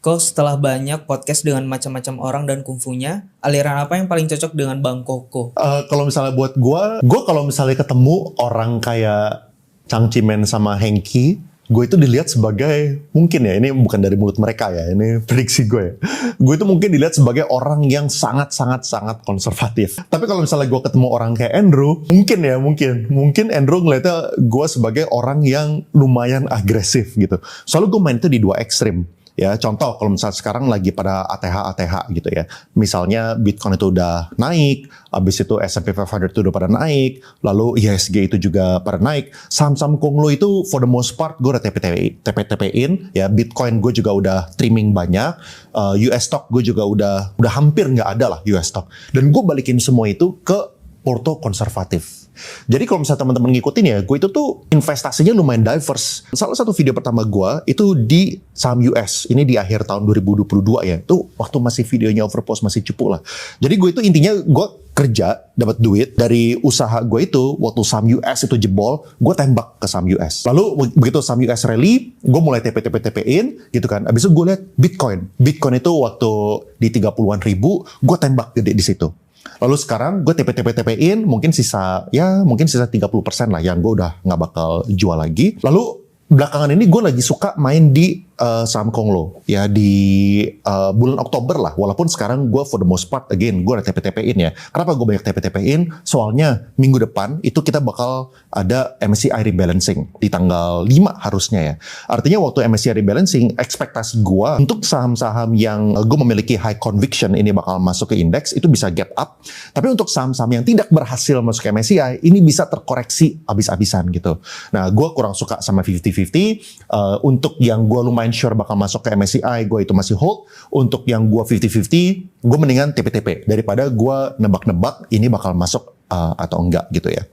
Kok setelah banyak podcast dengan macam-macam orang dan kungfunya, aliran apa yang paling cocok dengan Bang Koko? Kalau misalnya buat gue kalau misalnya ketemu orang kayak Chang Chimen sama Hengki, gue itu dilihat sebagai, mungkin ya, ini bukan dari mulut mereka ya, ini prediksi gue ya. Gue itu mungkin dilihat sebagai orang yang sangat konservatif. Tapi kalau misalnya gue ketemu orang kayak Andrew, mungkin Andrew ngeliatnya gue sebagai orang yang lumayan agresif gitu. Soalnya gue main itu di dua ekstrim. Ya, contoh kalau misalnya sekarang lagi pada ATH gitu ya. Misalnya Bitcoin itu udah naik, habis itu S&P 500 itu udah pada naik, lalu IHSG itu juga pada naik. Saham-saham Konglo itu for the most part gue udah TP-in, ya. Bitcoin gue juga udah trimming banyak, US stock gue juga udah hampir nggak ada lah US stock. Dan gue balikin semua itu ke porto konservatif. Jadi kalau misalnya teman-teman ngikutin ya, gue itu tuh investasinya lumayan diverse. Salah satu video pertama gue itu di saham US. Ini di akhir tahun 2022 ya. Itu waktu masih videonya Overpost masih cupu lah. Jadi gue itu intinya gue kerja, dapat duit dari usaha gue itu. Waktu saham US itu jebol, gue tembak ke saham US. Lalu begitu saham US rally, gue mulai TP-in gitu kan. Abis itu gue lihat Bitcoin. Bitcoin itu waktu di 30-an ribu, gue tembak gede di situ. Lalu sekarang gue TP-in mungkin sisa 30% lah yang gue udah nggak bakal jual lagi. Lalu belakangan ini gue lagi suka main di saham Konglo ya di bulan Oktober lah. Walaupun sekarang gue for the most part again gue udah TP-in ya. Kenapa gue banyak TP-in? Soalnya minggu depan itu kita bakal ada MSCI rebalancing di tanggal 5 harusnya ya. Artinya waktu MSCI rebalancing ekspektasi gue untuk saham-saham yang gue memiliki high conviction ini bakal masuk ke indeks itu bisa gap up. Tapi untuk saham-saham yang tidak berhasil masuk ke MSCI ini bisa terkoreksi abis-abisan gitu. Nah gue kurang suka sama 50-50. Untuk yang gue lumayan sure bakal masuk ke MSCI, gue itu masih hold. Untuk yang gue 50-50, gue mendingan TP-TP daripada gue nebak-nebak ini bakal masuk atau enggak gitu ya.